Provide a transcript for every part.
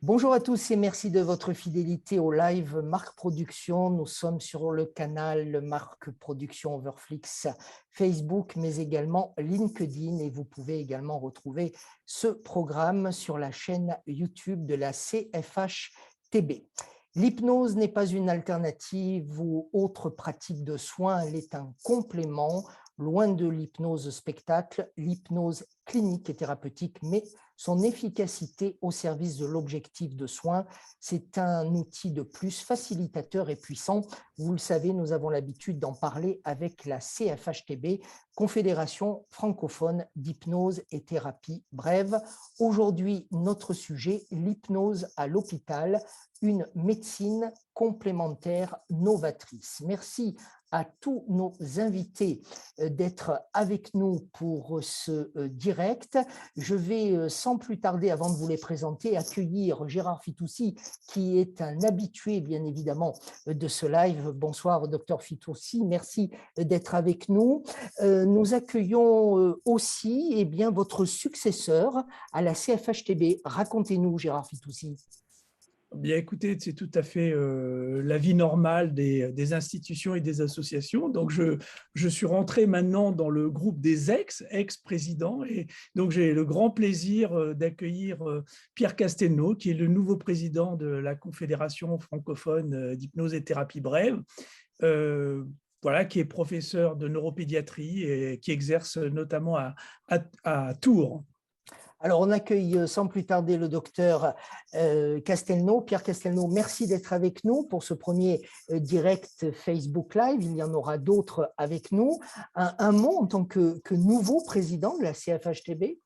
Bonjour à tous et merci de votre fidélité au live Marc Production. Nous sommes sur le canal Marc Production Overflix Facebook, mais également LinkedIn. Et vous pouvez également retrouver ce programme sur la chaîne YouTube de la CFHTB. L'hypnose n'est pas une alternative ou autre pratique de soins, elle est un complément. Loin de l'hypnose spectacle, l'hypnose clinique et thérapeutique, mais son efficacité au service de l'objectif de soins, c'est un outil de plus facilitateur et puissant. Vous le savez, nous avons l'habitude d'en parler avec la CFHTB, Confédération francophone d'hypnose et thérapie brève. Aujourd'hui, notre sujet, l'hypnose à l'hôpital, une médecine complémentaire novatrice. Merci à tous nos invités d'être avec nous pour ce direct. Je vais, sans plus tarder, avant de vous les présenter, accueillir Gérard Fitoussi, qui est un habitué, bien évidemment, de ce live. Bonsoir, docteur Fitoussi, merci d'être avec nous. Nous accueillons aussi votre successeur à la CFHTB. Racontez-nous, Gérard Fitoussi. Bien, écoutez, c'est tout à fait la vie normale des institutions et des associations. Donc, je suis rentré maintenant dans le groupe des ex-présidents. Et donc, j'ai le grand plaisir d'accueillir Pierre Castelnau, qui est le nouveau président de la Confédération francophone d'hypnose et thérapie brève. Voilà, qui est professeur de neuropédiatrie et qui exerce notamment à Tours. Alors, on accueille sans plus tarder le docteur Castelnau. Pierre Castelnau, merci d'être avec nous pour ce premier direct Facebook Live. Il y en aura d'autres avec nous. Un mot en tant que nouveau président de la CFHTB?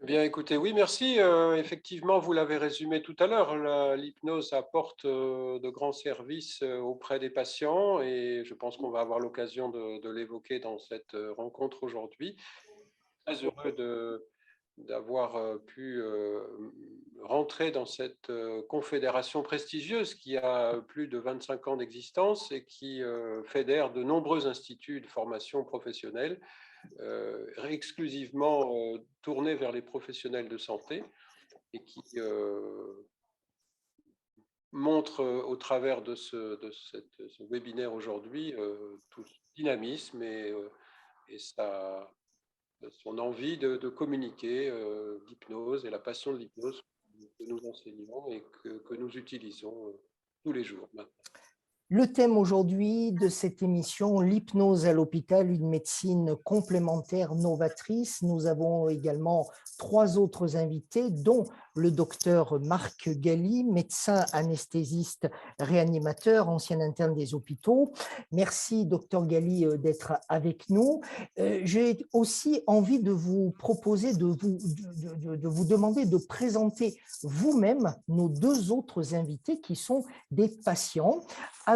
Bien, écoutez, oui, merci. Effectivement, vous l'avez résumé tout à l'heure, l'hypnose apporte de grands services auprès des patients et je pense qu'on va avoir l'occasion de l'évoquer dans cette rencontre aujourd'hui. Très heureux d'avoir pu rentrer dans cette confédération prestigieuse qui a plus de 25 ans d'existence et qui fédère de nombreux instituts de formation professionnelle exclusivement tournés vers les professionnels de santé et qui montre au travers de ce webinaire aujourd'hui tout ce dynamisme et son envie de communiquer d'hypnose et la passion de l'hypnose que nous enseignons et que nous utilisons tous les jours maintenant. Le thème aujourd'hui de cette émission, l'hypnose à l'hôpital, une médecine complémentaire novatrice. Nous avons également 3 autres invités, dont le docteur Marc Galli, médecin anesthésiste réanimateur, ancien interne des hôpitaux. Merci, docteur Galli, d'être avec nous. J'ai aussi envie de vous proposer, de vous demander de présenter vous-même nos 2 autres invités qui sont des patients.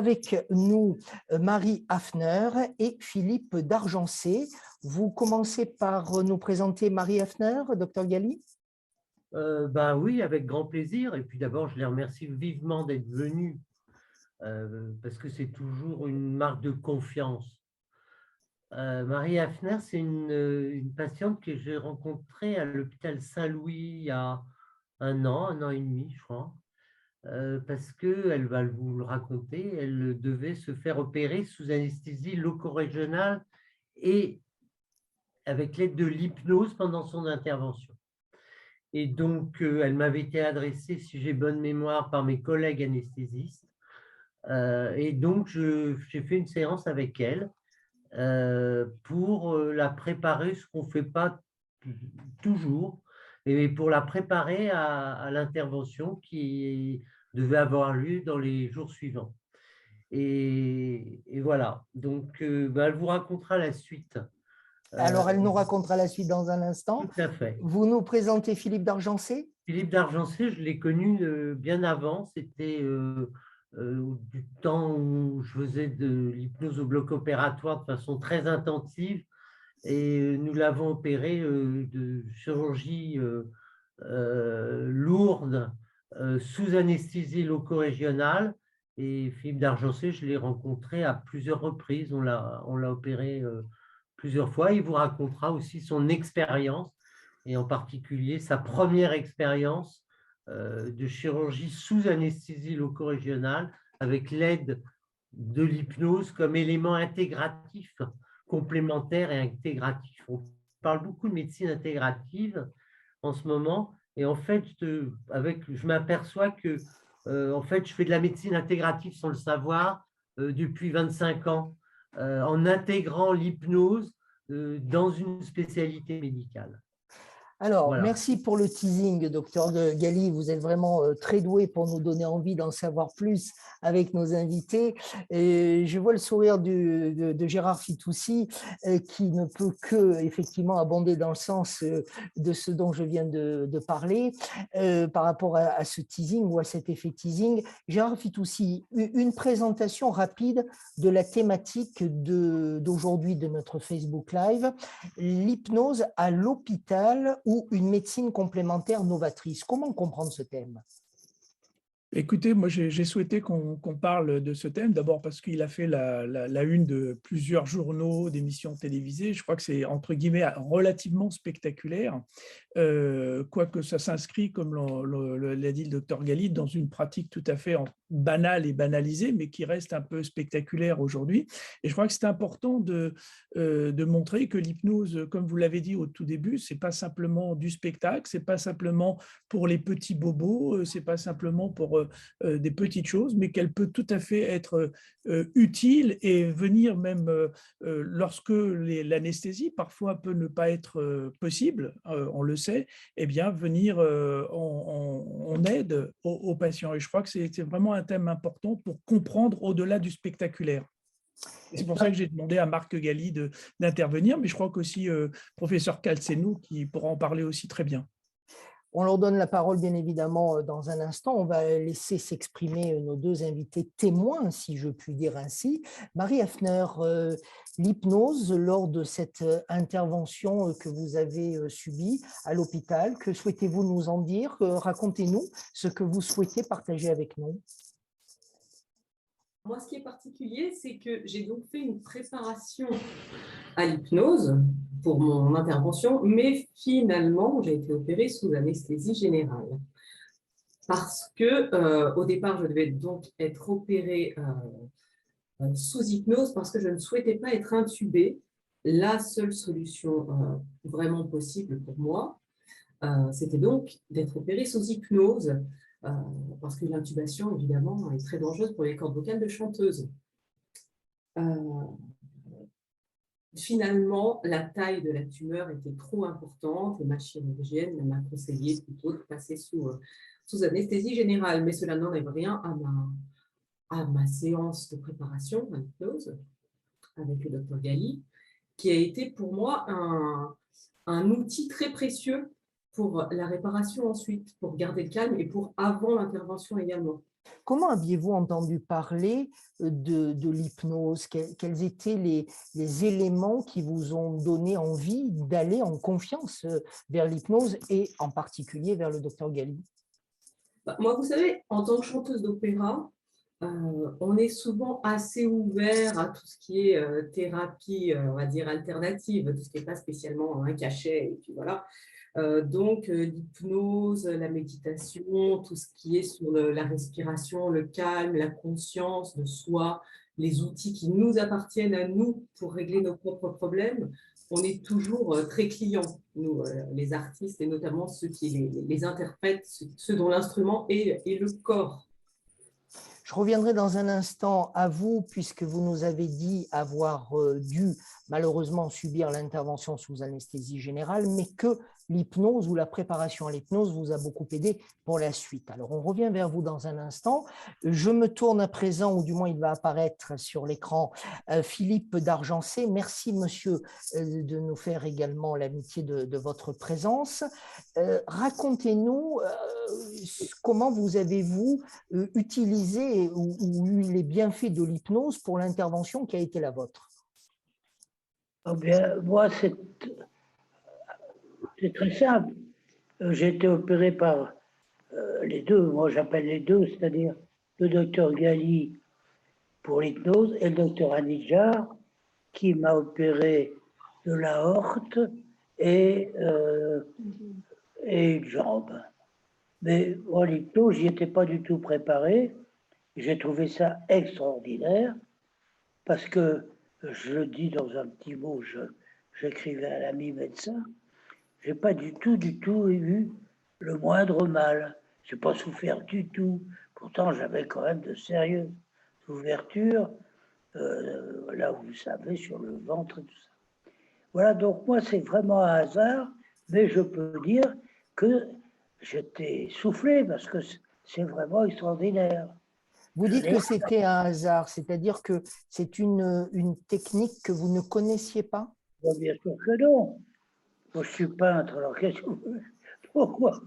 Avec nous, Marie Hafner et Philippe Dargencé. Vous commencez par nous présenter Marie Hafner, docteur Galli? Oui, avec grand plaisir. Et puis d'abord, je les remercie vivement d'être venus parce que c'est toujours une marque de confiance. Marie Hafner, c'est une patiente que j'ai rencontrée à l'hôpital Saint-Louis il y a un an et demi, je crois. Parce qu'elle va vous le raconter, elle devait se faire opérer sous anesthésie loco-régionale et avec l'aide de l'hypnose pendant son intervention. Et donc, elle m'avait été adressée, si j'ai bonne mémoire, par mes collègues anesthésistes. Et donc, j'ai fait une séance avec elle pour la préparer, ce qu'on ne fait pas toujours, et pour la préparer à l'intervention qui devait avoir lieu dans les jours suivants. Et voilà, donc elle vous racontera la suite. Alors, elle nous racontera la suite dans un instant. Tout à fait. Vous nous présentez Philippe Dargencé? Philippe Dargencé, je l'ai connu bien avant, c'était du temps où je faisais de l'hypnose au bloc opératoire de façon très intensive et nous l'avons opéré de chirurgie lourde sous anesthésie loco-régionale. Et Philippe Dargencé, je l'ai rencontré à plusieurs reprises. On l'a opéré plusieurs fois. Il vous racontera aussi son expérience et en particulier sa première expérience de chirurgie sous anesthésie loco-régionale avec l'aide de l'hypnose comme élément intégratif, complémentaire et intégratif. On parle beaucoup de médecine intégrative en ce moment, et en fait, je m'aperçois que en fait, je fais de la médecine intégrative sans le savoir depuis 25 ans, en intégrant l'hypnose dans une spécialité médicale. Alors, Voilà. merci pour le teasing, docteur Galli. Vous êtes vraiment très doué pour nous donner envie d'en savoir plus avec nos invités. Et je vois le sourire de Gérard Fitoussi qui ne peut que effectivement abonder dans le sens de ce dont je viens de parler par rapport à ce teasing ou à cet effet teasing. Gérard Fitoussi, une présentation rapide de la thématique d'aujourd'hui de notre Facebook Live, l'hypnose à l'hôpital ou une médecine complémentaire novatrice. Comment comprendre ce thème ? Écoutez, moi j'ai souhaité qu'on parle de ce thème, d'abord parce qu'il a fait la une de plusieurs journaux, d'émissions télévisées. Je crois que c'est entre guillemets relativement spectaculaire, quoique ça s'inscrit, comme l'a dit le docteur Galli, dans une pratique tout à fait banale et banalisée, mais qui reste un peu spectaculaire aujourd'hui. Et je crois que c'est important de montrer que l'hypnose, comme vous l'avez dit au tout début, c'est pas simplement du spectacle, c'est pas simplement pour les petits bobos, c'est pas simplement pour des petites choses, mais qu'elle peut tout à fait être utile et venir même lorsque l'anesthésie parfois peut ne pas être possible, on le sait, eh bien venir en aide aux patients. Et je crois que c'est vraiment un thème important pour comprendre au-delà du spectaculaire. C'est pour ça que j'ai demandé à Marc Galli d'intervenir, mais je crois qu'aussi professeur Calceno qui pourra en parler aussi très bien. On leur donne la parole, bien évidemment, dans un instant. On va laisser s'exprimer nos deux invités témoins, si je puis dire ainsi. Marie Hafner, l'hypnose lors de cette intervention que vous avez subie à l'hôpital, que souhaitez-vous nous en dire ? Racontez-nous ce que vous souhaitiez partager avec nous. Moi, ce qui est particulier, c'est que j'ai donc fait une préparation à l'hypnose pour mon intervention, mais finalement, j'ai été opérée sous anesthésie générale. Parce que, au départ, je devais donc être opérée sous hypnose parce que je ne souhaitais pas être intubée. La seule solution vraiment possible pour moi, c'était donc d'être opérée sous hypnose. Parce que l'intubation, évidemment, est très dangereuse pour les cordes vocales de chanteuses. Finalement, la taille de la tumeur était trop importante et ma chirurgienne m'a conseillé plutôt de passer sous anesthésie générale. Mais cela n'enlève rien à ma séance de préparation à l'hypnose avec le docteur Galli, qui a été pour moi un outil très précieux pour la réparation ensuite, pour garder le calme et pour avant l'intervention également. Comment aviez-vous entendu parler de l'hypnose ? Quels étaient les éléments qui vous ont donné envie d'aller en confiance vers l'hypnose et en particulier vers le docteur Galli ? Moi, vous savez, en tant que chanteuse d'opéra, on est souvent assez ouvert à tout ce qui est thérapie, on va dire, alternative, tout ce qui n'est pas spécialement un cachet, et puis voilà. Donc, l'hypnose, la méditation, tout ce qui est sur la respiration, le calme, la conscience de soi, les outils qui nous appartiennent à nous pour régler nos propres problèmes, on est toujours très clients, nous, les artistes, et notamment ceux qui les interprètent, ceux dont l'instrument est le corps. Je reviendrai dans un instant à vous, puisque vous nous avez dit avoir dû malheureusement subir l'intervention sous anesthésie générale, mais que l'hypnose ou la préparation à l'hypnose vous a beaucoup aidé pour la suite. Alors, on revient vers vous dans un instant. Je me tourne à présent, ou du moins il va apparaître sur l'écran, Philippe d'Argencé. Merci, monsieur, de nous faire également l'amitié de votre présence. Racontez-nous comment vous avez-vous utilisé ou eu les bienfaits de l'hypnose pour l'intervention qui a été la vôtre. Oh bien, moi, c'est très simple. J'ai été opéré par les deux, moi j'appelle les deux, c'est-à-dire le docteur Galli pour l'hypnose et le docteur Anidjar qui m'a opéré de l'aorte et une jambe. Mais moi, l'hypnose, j'y étais pas du tout préparé. J'ai trouvé ça extraordinaire parce que, je le dis dans un petit mot, j'écrivais à l'ami médecin, j'ai pas du tout eu le moindre mal. J'ai pas souffert du tout. Pourtant, j'avais quand même de sérieuses ouvertures, là où vous savez, sur le ventre et tout ça. Voilà, donc moi, c'est vraiment un hasard, mais je peux dire que j'étais soufflé parce que c'est vraiment extraordinaire. Vous dites que c'était un hasard, c'est-à-dire que c'est une technique que vous ne connaissiez pas? Bon, bien sûr que non. Moi, je suis peintre, alors pourquoi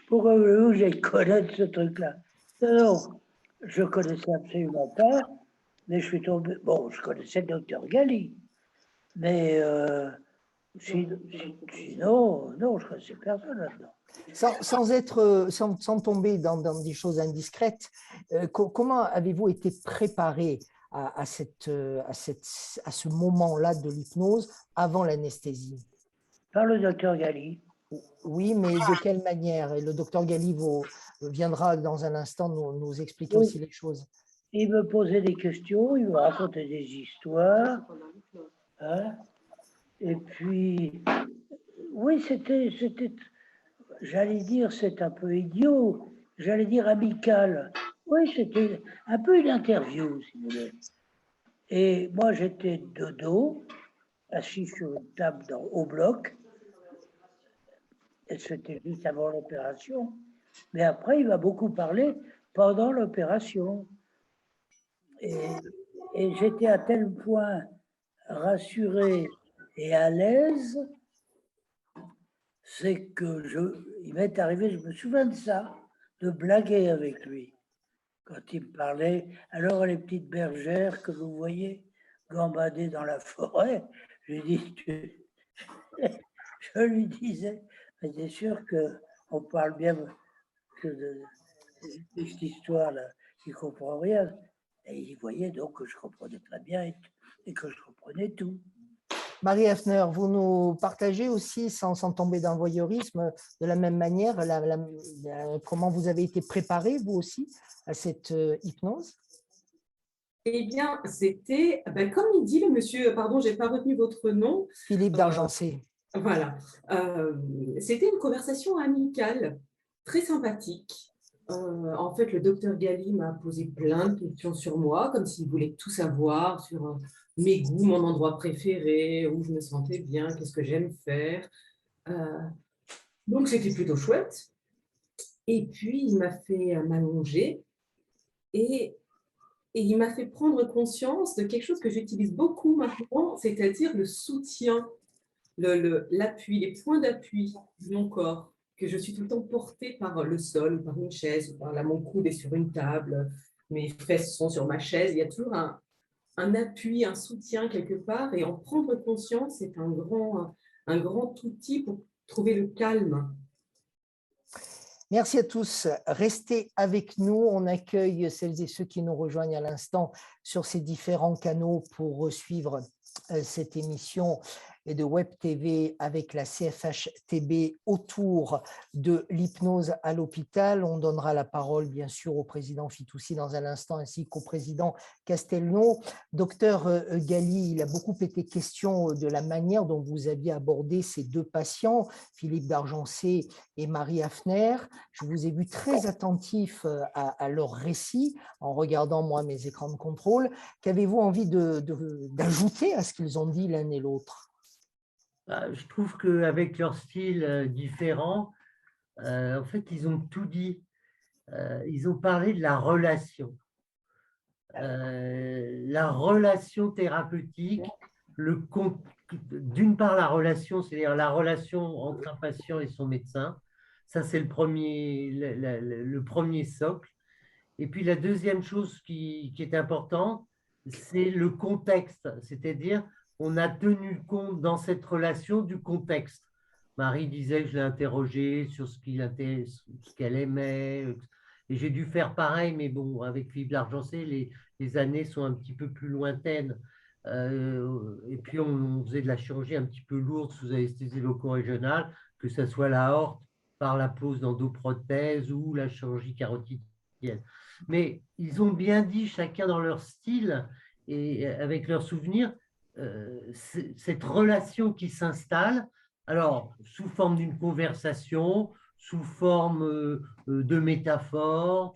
voulez-vous que j'aille connaître ce truc-là? Non, je connaissais absolument pas, mais je suis tombé. Bon, je connaissais le docteur Galli, mais sinon, non, je connaissais personne là-dedans. Sans tomber dans des choses indiscrètes, comment avez-vous été préparé à ce moment-là de l'hypnose avant l'anesthésie? Par le docteur Galli. Oui, mais de quelle manière? Et le docteur Galli viendra dans un instant nous expliquer Oui. aussi les choses. Il me posait des questions, il me racontait des histoires. Hein, et puis, oui, j'allais dire, c'est un peu idiot, j'allais dire amical. Oui, c'était un peu une interview, si vous voulez. Et moi, j'étais de dos, assis sur une table au bloc, et c'était juste avant l'opération. Mais après, il m'a beaucoup parlé pendant l'opération. Et j'étais à tel point rassuré et à l'aise, c'est que il m'est arrivé, je me souviens de ça, de blaguer avec lui. Quand il me parlait, alors les petites bergères que vous voyez gambader dans la forêt, je lui disais, mais c'est sûr qu'on parle bien de cette histoire-là, il ne comprend rien. Et il voyait donc que je comprenais très bien et que je comprenais tout. Marie Hafner, vous nous partagez aussi, sans tomber dans le voyeurisme, de la même manière, comment vous avez été préparé, vous aussi, à cette hypnose? Eh bien, c'était, comme il dit le monsieur, pardon, je n'ai pas retenu votre nom. Philippe d'Argencé. Voilà. C'était une conversation amicale, très sympathique. En fait, le docteur Galli m'a posé plein de questions sur moi, comme s'il voulait tout savoir sur mes goûts, mon endroit préféré, où je me sentais bien, qu'est-ce que j'aime faire. Donc, c'était plutôt chouette. Et puis, il m'a fait m'allonger et il m'a fait prendre conscience de quelque chose que j'utilise beaucoup maintenant, c'est-à-dire le soutien, l'appui, les points d'appui de mon corps, que je suis tout le temps portée par le sol, par une chaise, mon coude est sur une table, mes fesses sont sur ma chaise, il y a toujours un appui, un soutien quelque part, et en prendre conscience, c'est un grand outil pour trouver le calme. Merci à tous. Restez avec nous. On accueille celles et ceux qui nous rejoignent à l'instant sur ces différents canaux pour suivre cette émission de Web TV avec la CFHTB autour de l'hypnose à l'hôpital. On donnera la parole bien sûr au président Fitoussi dans un instant ainsi qu'au président Castelnau. Docteur Galli, il a beaucoup été question de la manière dont vous aviez abordé ces deux patients, Philippe d'Argencé et Marie Hafner. Je vous ai vu très attentif à leur récit en regardant moi mes écrans de contrôle. Qu'avez-vous envie d'ajouter à ce qu'ils ont dit l'un et l'autre? Je trouve qu'avec leur style différent, en fait, ils ont tout dit. Ils ont parlé de la relation thérapeutique, d'une part la relation, c'est-à-dire la relation entre un patient et son médecin. Ça, c'est le premier socle. Et puis la deuxième chose qui est importante, c'est le contexte, c'est-à-dire on a tenu compte dans cette relation du contexte. Marie disait que je l'ai interrogée sur ce qu'elle aimait, et j'ai dû faire pareil, mais bon, avec Philippe d'Argencé, les années sont un petit peu plus lointaines. Et puis on faisait de la chirurgie un petit peu lourde sous anesthésie loco-régionale, que ce soit la aorte par la pose d'endoprothèses ou la chirurgie carotidienne. Mais ils ont bien dit, chacun dans leur style et avec leurs souvenirs, cette relation qui s'installe, alors sous forme d'une conversation, sous forme de métaphores,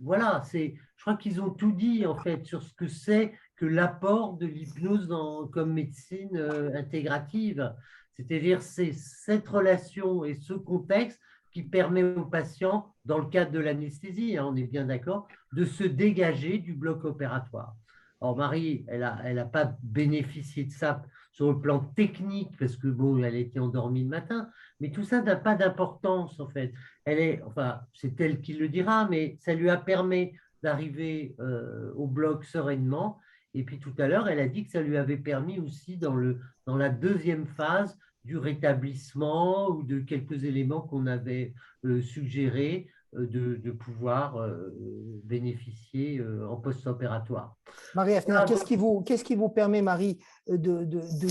voilà, je crois qu'ils ont tout dit en fait sur ce que c'est que l'apport de l'hypnose comme médecine intégrative. C'est-à-dire c'est cette relation et ce contexte qui permet aux patients, dans le cadre de l'anesthésie, hein, on est bien d'accord, de se dégager du bloc opératoire. Alors Marie, elle a pas bénéficié de ça sur le plan technique parce que bon, elle était endormie le matin, mais tout ça n'a pas d'importance en fait. Enfin, c'est elle qui le dira, mais ça lui a permis d'arriver au bloc sereinement. Et puis tout à l'heure, elle a dit que ça lui avait permis aussi dans la deuxième phase du rétablissement ou de quelques éléments qu'on avait suggérés de pouvoir bénéficier en post-opératoire. Marie Hafner, qu'est-ce qui vous permet, Marie, de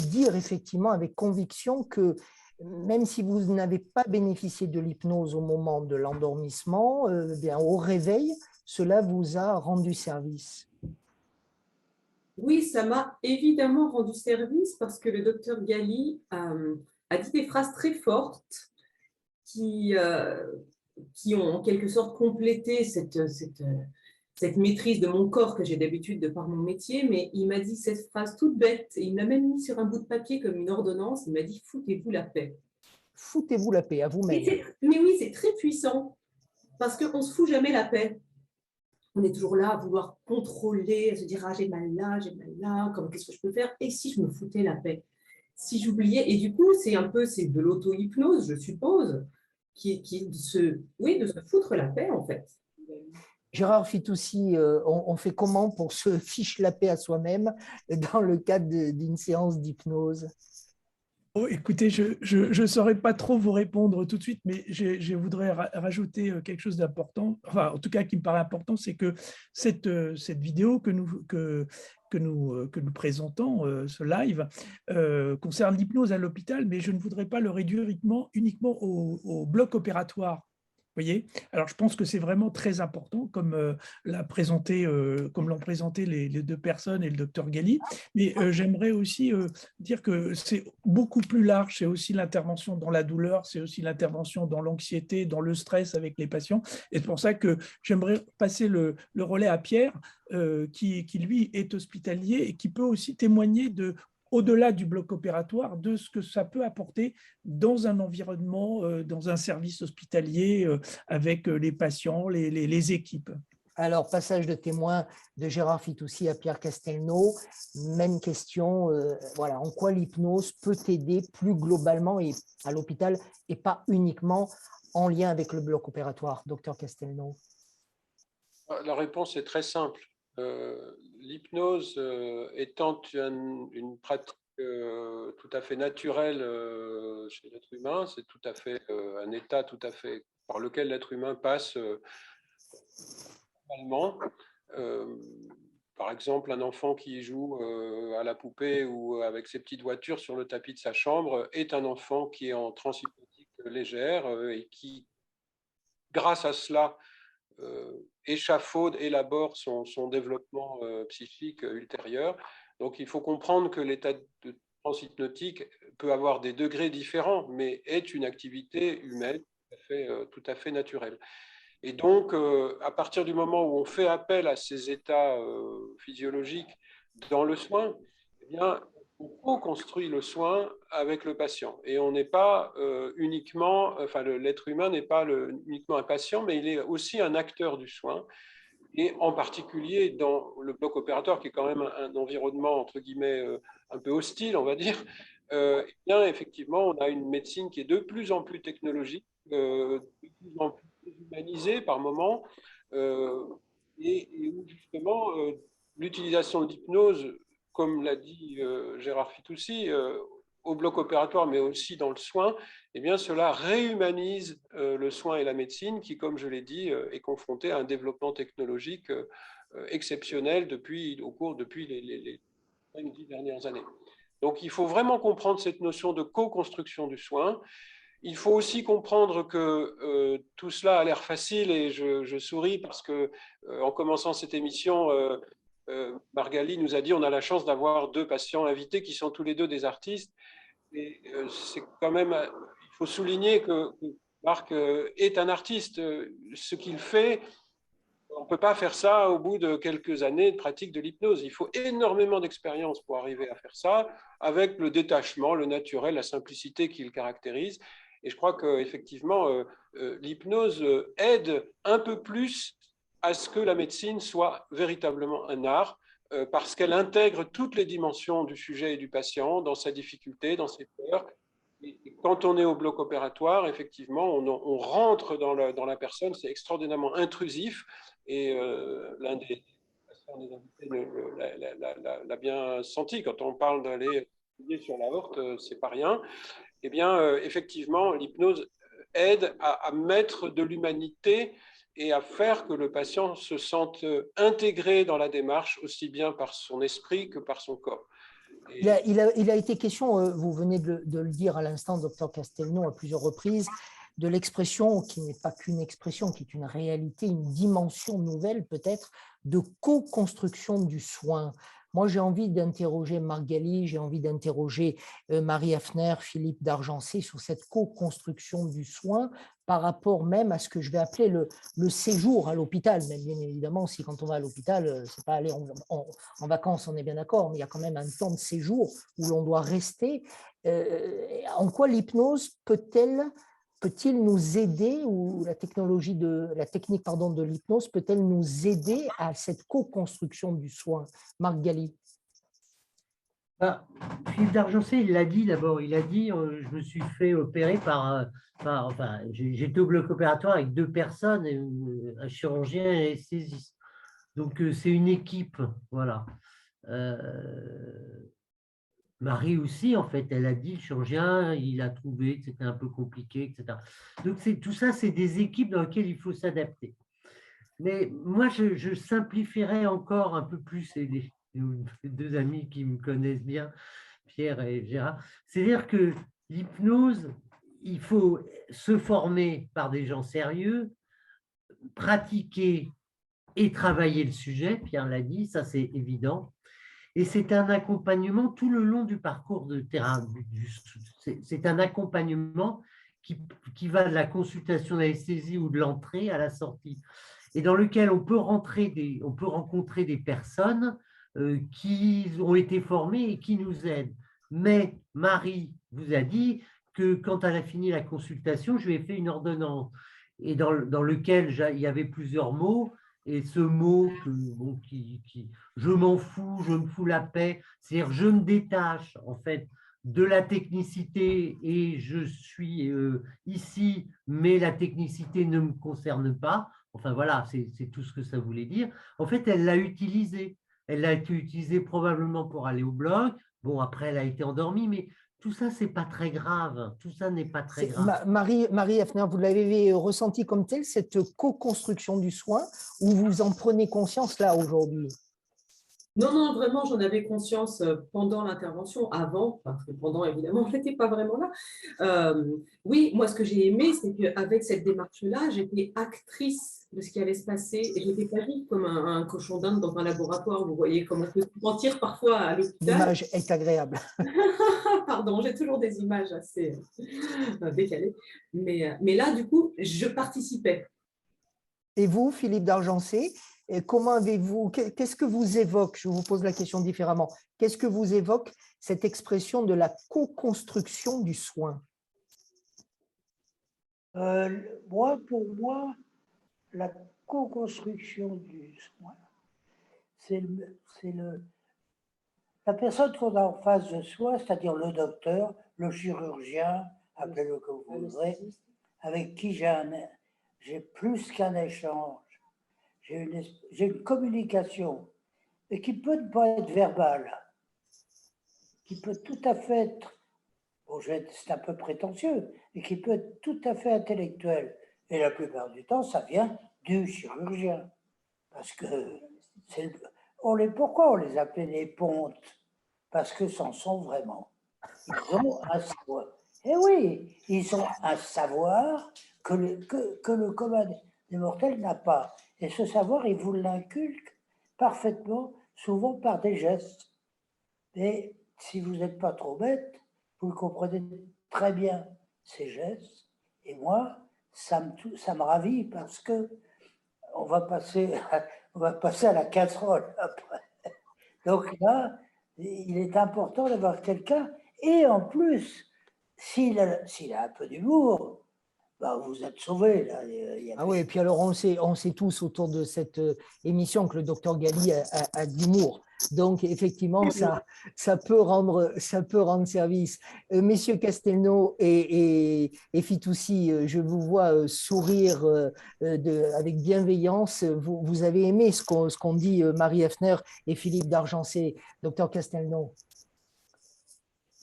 dire effectivement avec conviction que même si vous n'avez pas bénéficié de l'hypnose au moment de l'endormissement, au réveil, cela vous a rendu service? Oui, ça m'a évidemment rendu service parce que le docteur Galli a dit des phrases très fortes qui ont en quelque sorte complété cette maîtrise de mon corps que j'ai d'habitude de par mon métier, mais il m'a dit cette phrase toute bête, et il m'a même mis sur un bout de papier comme une ordonnance, il m'a dit « foutez-vous la paix ». Foutez-vous la paix à vous-même. Mais oui, c'est très puissant, parce qu'on ne se fout jamais la paix. On est toujours là à vouloir contrôler, à se dire « ah, j'ai mal là, qu'est-ce que je peux faire ?» Et si je me foutais la paix? Si j'oubliais, et du coup, c'est de l'auto-hypnose, je suppose, qui est de se foutre la paix, en fait. Gérard Fitoussi, on fait comment pour se fiche la paix à soi-même dans le cadre d'une séance d'hypnose? Oh, écoutez, je ne saurais pas trop vous répondre tout de suite, mais je voudrais rajouter quelque chose d'important, enfin, en tout cas qui me paraît important, c'est que cette vidéo que nous présentons, ce live, concerne l'hypnose à l'hôpital, mais je ne voudrais pas le réduire uniquement au bloc opératoire. Voyez. Alors, je pense que c'est vraiment très important, comme l'ont présenté les deux personnes et le docteur Galli. Mais j'aimerais aussi dire que c'est beaucoup plus large. C'est aussi l'intervention dans la douleur, c'est aussi l'intervention dans l'anxiété, dans le stress avec les patients. Et c'est pour ça que j'aimerais passer le relais à Pierre, qui lui est hospitalier et qui peut aussi témoigner au-delà du bloc opératoire, de ce que ça peut apporter dans un environnement, dans un service hospitalier, avec les patients, les équipes. Alors, passage de témoin de Gérard Fitoussi à Pierre Castelnau, même question, voilà, en quoi l'hypnose peut aider plus globalement et à l'hôpital et pas uniquement en lien avec le bloc opératoire, docteur Castelnau? La réponse est très simple. L'hypnose étant une pratique tout à fait naturelle chez l'être humain, c'est tout à fait un état tout à fait par lequel l'être humain passe normalement. Par exemple, un enfant qui joue à la poupée ou avec ses petites voitures sur le tapis de sa chambre est un enfant qui est en transe hypnotique légère et qui, grâce à cela, échafaude, élabore son développement psychique ultérieur. Donc, il faut comprendre que l'état de transe hypnotique peut avoir des degrés différents, mais est une activité humaine tout à fait naturelle. Et donc, à partir du moment où on fait appel à ces états physiologiques dans le soin, eh bien, on co-construit le soin avec le patient. Et on n'est pas uniquement, enfin, l'être humain n'est pas uniquement un patient, mais il est aussi un acteur du soin. Et en particulier dans le bloc opératoire, qui est quand même un environnement, entre guillemets, un peu hostile, on va dire, eh bien, effectivement, on a une médecine qui est de plus en plus technologique, de plus en plus humanisée par moments, et où justement, l'utilisation de l'hypnose, comme l'a dit Gérard Fitoussi, au bloc opératoire, mais aussi dans le soin, eh bien, cela réhumanise le soin et la médecine qui, comme je l'ai dit, est confronté à un développement technologique exceptionnel depuis les 5-10 dernières années. Donc, il faut vraiment comprendre cette notion de co-construction du soin il faut aussi comprendre que tout cela a l'air facile et je souris parce que en commençant cette émission, Margali nous a dit on a la chance d'avoir 2 patients invités qui sont tous les 2 des artistes. Et c'est quand même, il faut souligner que Marc est un artiste. Ce qu'il fait, on ne peut pas faire ça au bout de quelques années de pratique de l'hypnose. Il faut énormément d'expérience pour arriver à faire ça, avec le détachement, le naturel, la simplicité qui le caractérise. Et je crois qu'effectivement, l'hypnose aide un peu plus à ce que la médecine soit véritablement un art, parce qu'elle intègre toutes les dimensions du sujet et du patient, dans sa difficulté, dans ses peurs. Et quand on est au bloc opératoire, effectivement, on rentre dans la personne, c'est extraordinairement intrusif. Et l'un des invités l'a bien senti, quand on parle d'aller sur l'aorte, c'est pas rien. Eh bien, effectivement, l'hypnose aide à mettre de l'humanité et à faire que le patient se sente intégré dans la démarche, aussi bien par son esprit que par son corps. Il a été question, vous venez de le dire à l'instant, docteur Castelnau, à plusieurs reprises, de l'expression qui n'est pas qu'une expression, qui est une réalité, une dimension nouvelle peut-être, de co-construction du soin. Moi, j'ai envie d'interroger Margali, j'ai envie d'interroger Marie Hafner, Philippe Dargencé sur cette co-construction du soin par rapport même à ce que je vais appeler le séjour à l'hôpital. Même bien évidemment, si quand on va à l'hôpital, c'est pas aller en vacances, on est bien d'accord, mais il y a quand même un temps de séjour où l'on doit rester. En quoi l'hypnose peut-il nous aider, ou la technique de l'hypnose peut-elle nous aider à cette co-construction du soin? Marc Galli. Philippe Dargencé, il l'a dit d'abord, il a dit je me suis fait opérer enfin, j'étais au bloc opératoire avec 2 personnes, un chirurgien et un anesthésiste. Donc c'est une équipe, voilà. Marie aussi, en fait, elle a dit, le chirurgien, il a trouvé que c'était un peu compliqué, etc. Donc, tout ça, c'est des équipes dans lesquelles il faut s'adapter. Mais moi, je simplifierais encore un peu plus, et les 2 amis qui me connaissent bien, Pierre et Gérard, c'est-à-dire que l'hypnose, il faut se former par des gens sérieux, pratiquer et travailler le sujet, Pierre l'a dit, ça c'est évident. Et c'est un accompagnement tout le long du parcours de terrain. C'est un accompagnement qui va de la consultation d'anesthésie ou de l'entrée à la sortie, et dans lequel on peut rencontrer des personnes qui ont été formées et qui nous aident. Mais Marie vous a dit que quand elle a fini la consultation, je lui ai fait une ordonnance, et dans lequel il y avait plusieurs mots. Et ce mot, je m'en fous, je me fous la paix, c'est-à-dire je me détache en fait de la technicité et je suis ici, mais la technicité ne me concerne pas. Enfin voilà, c'est tout ce que ça voulait dire. En fait, elle l'a utilisé. Elle l'a été utilisée probablement pour aller au blog. Bon, après, elle a été endormie, mais tout ça, c'est pas très grave. Tout ça n'est pas très grave. Marie Hafner, vous l'avez ressenti comme tel, cette co-construction du soin, ou vous en prenez conscience là aujourd'hui? Non, vraiment, j'en avais conscience pendant l'intervention, avant, parce que pendant, évidemment, je n'étais pas vraiment là. Oui, moi, ce que j'ai aimé, c'est qu'avec cette démarche-là, j'étais actrice de ce qui allait se passer, et je n'étais pas juste comme un cochon d'Inde dans un laboratoire. Vous voyez comment on peut se mentir parfois à l'hôpital. L'image est agréable. Pardon, j'ai toujours des images assez décalées. Mais là, du coup, je participais. Et vous, Philippe Dargencé, comment avez-vous, qu'est-ce que vous évoque, je vous pose la question différemment, qu'est-ce que vous évoque cette expression de la co-construction du soin? Pour moi, la co-construction du soin, c'est la personne qu'on a en face de soi, c'est-à-dire le docteur, le chirurgien, appelez-le comme vous voudrez, avec qui j'ai plus qu'un échange, j'ai une communication, et qui peut ne pas être verbale, qui peut tout à fait être, bon, c'est un peu prétentieux, et qui peut être tout à fait intellectuelle. Et la plupart du temps, ça vient du chirurgien. Parce que pourquoi on les appelait les pontes? Parce que c'en sont vraiment. Eh oui, ils ont un savoir que le commun des mortels n'a pas. Et ce savoir, ils vous l'inculquent parfaitement, souvent par des gestes. Et si vous n'êtes pas trop bête, vous comprenez très bien ces gestes. Et moi, ça me ravit parce que on va passer à la casserole après. Donc là, il est important d'avoir quelqu'un. Et en plus, s'il a un peu d'humour, bah, vous êtes sauvés. Là. Ah oui, et puis alors on sait tous autour de cette émission que le docteur Galli a de l'humour. Donc effectivement, ça peut rendre service. Messieurs Castelnau et Fitoussi, je vous vois sourire avec bienveillance. Vous avez aimé ce qu'on dit Marie Effner et Philippe d'Argencé, docteur Castelnau.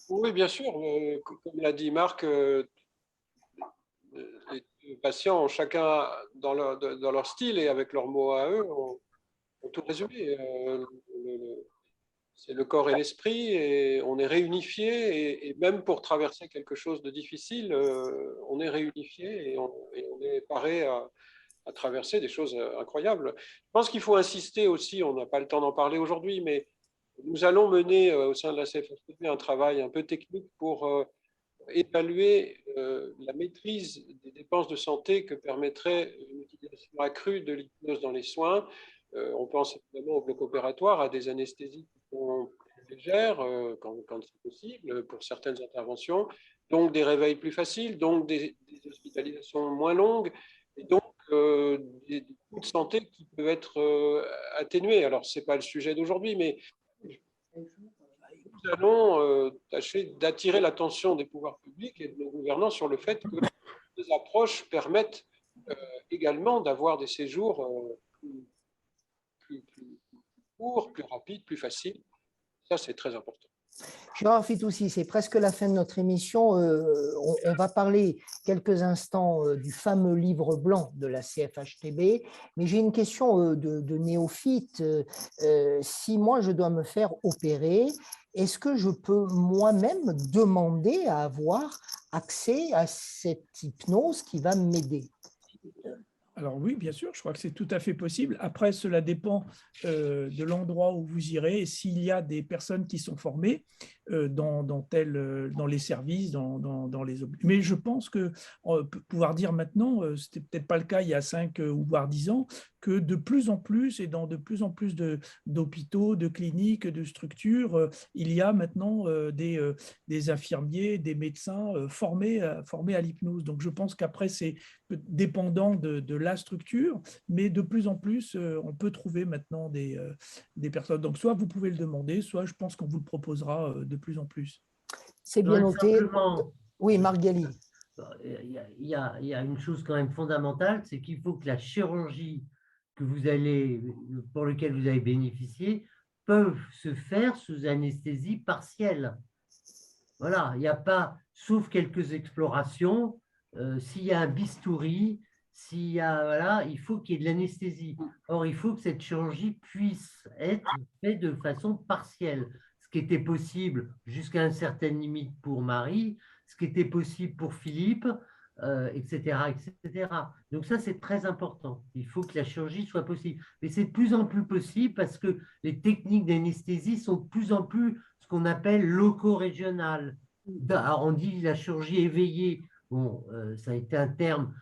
Oui, bien sûr. Comme l'a dit Marc, les patients, chacun dans leur style et avec leurs mots à eux, ont tout résumé. C'est le corps et l'esprit, et on est réunifié, et même pour traverser quelque chose de difficile, on est réunifié et on est paré à traverser des choses incroyables. Je pense qu'il faut insister aussi, on n'a pas le temps d'en parler aujourd'hui, mais nous allons mener au sein de la CFHTB un travail un peu technique pour évaluer la maîtrise des dépenses de santé que permettrait une utilisation accrue de l'hypnose dans les soins. On pense évidemment au bloc opératoire, à des anesthésies qui sont plus légères quand c'est possible pour certaines interventions, donc des réveils plus faciles, donc des hospitalisations moins longues, et donc des coûts de santé qui peuvent être atténués. Alors, ce n'est pas le sujet d'aujourd'hui, mais nous allons tâcher d'attirer l'attention des pouvoirs publics et de nos gouvernants sur le fait que ces approches permettent également d'avoir des séjours plus courts, plus rapides, plus faciles. Ça, c'est très important. Gérard Fitoussi, c'est presque la fin de notre émission. On va parler quelques instants du fameux livre blanc de la CFHTB, mais j'ai une question de néophyte. Si moi, je dois me faire opérer, est-ce que je peux moi-même demander à avoir accès à cette hypnose qui va m'aider ? Alors oui, bien sûr, je crois que c'est tout à fait possible. Après, cela dépend de l'endroit où vous irez et s'il y a des personnes qui sont formées dans les services, dans les... Mais je pense que pouvoir dire maintenant, ce n'était peut-être pas le cas il y a 5 ou voire 10 ans, que de plus en plus et dans de plus en plus d'hôpitaux, de cliniques, de structures, il y a maintenant des infirmiers, des médecins formés à l'hypnose. Donc je pense qu'après, c'est dépendant de la structure, mais de plus en plus, on peut trouver maintenant des personnes. Donc soit vous pouvez le demander, soit je pense qu'on vous le proposera de plus en plus. C'est bien noté. Simplement, oui, Marc Galli. Il y a une chose quand même fondamentale, c'est qu'il faut que la chirurgie pour laquelle vous allez bénéficier peuvent se faire sous anesthésie partielle. Voilà, il n'y a pas, sauf quelques explorations, s'il y a un bistouri, voilà, il faut qu'il y ait de l'anesthésie. Or, il faut que cette chirurgie puisse être faite de façon partielle. Ce qui était possible jusqu'à une certaine limite pour Marie, ce qui était possible pour Philippe, etc., etc. Donc ça, c'est très important. Il faut que la chirurgie soit possible. Mais c'est de plus en plus possible parce que les techniques d'anesthésie sont de plus en plus ce qu'on appelle loco-régionales. Alors, on dit la chirurgie éveillée. Bon, ça a été un terme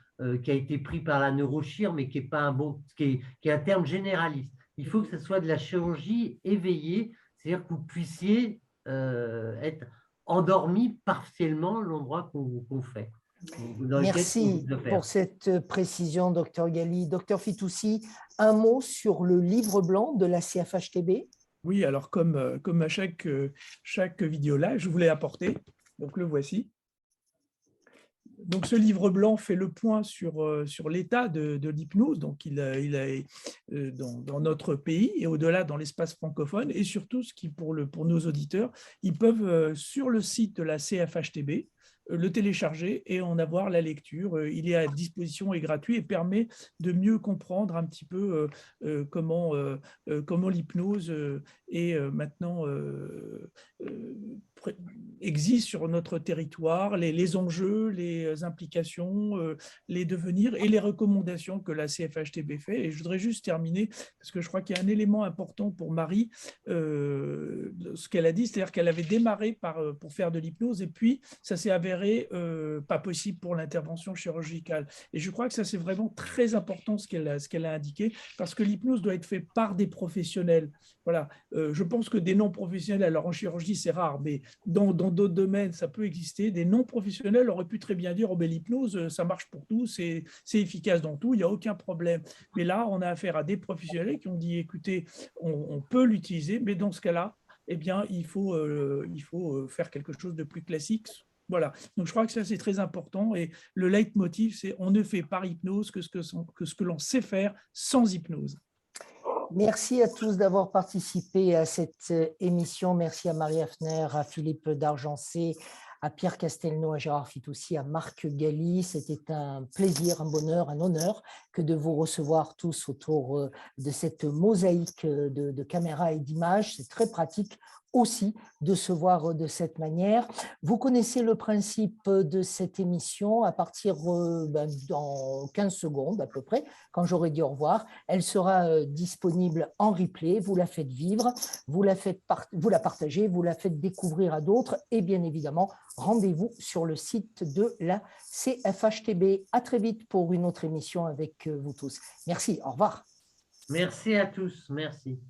qui a été pris par la neurochir, mais qui est pas un bon, qui est un terme généraliste. Il faut que ce soit de la chirurgie éveillée, c'est-à-dire que vous puissiez être endormi partiellement l'endroit qu'on fait. Merci pour cette précision, docteur Galli. Docteur Fitoussi, un mot sur le livre blanc de la CFHTB? Oui, alors comme à chaque vidéo live, je vous l'ai apporté, donc le voici. Donc, ce livre blanc fait le point sur l'état de l'hypnose, donc il est dans notre pays et au-delà dans l'espace francophone, et surtout, ce qui pour nos auditeurs, ils peuvent sur le site de la CFHTB le télécharger et en avoir la lecture. Il est à disposition et gratuit et permet de mieux comprendre un petit peu comment l'hypnose est maintenant existent sur notre territoire, les enjeux, les implications, les devenirs et les recommandations que la CFHTB fait. Et je voudrais juste terminer, parce que je crois qu'il y a un élément important pour Marie, ce qu'elle a dit, c'est-à-dire qu'elle avait démarré pour faire de l'hypnose et puis ça s'est avéré pas possible pour l'intervention chirurgicale. Et je crois que ça, c'est vraiment très important ce qu'elle a indiqué, parce que l'hypnose doit être faite par des professionnels. Voilà. Je pense que des non-professionnels, alors en chirurgie, c'est rare, mais dans d'autres domaines, ça peut exister. Des non-professionnels auraient pu très bien dire oh, ben, l'hypnose, ça marche pour tout, c'est efficace dans tout, il n'y a aucun problème. Mais là, on a affaire à des professionnels qui ont dit écoutez, on peut l'utiliser, mais dans ce cas-là, eh bien, il faut faire quelque chose de plus classique. Voilà, donc je crois que ça c'est très important et le leitmotiv c'est on ne fait par hypnose que ce que l'on sait faire sans hypnose. Merci à tous d'avoir participé à cette émission. Merci à Marie Hafner, à Philippe Dargencé, à Pierre Castelnau, à Gérard Fitoussi, à Marc Galli. C'était un plaisir, un bonheur, un honneur que de vous recevoir tous autour de cette mosaïque de caméras et d'images. C'est très pratique aussi de se voir de cette manière. Vous connaissez le principe de cette émission. À partir dans 15 secondes à peu près, quand j'aurai dit au revoir, elle sera disponible en replay. Vous la faites vivre, vous la partagez, vous la faites découvrir à d'autres et bien évidemment, rendez-vous sur le site de la CFHTB. À très vite pour une autre émission avec vous tous. Merci, au revoir. Merci à tous, merci.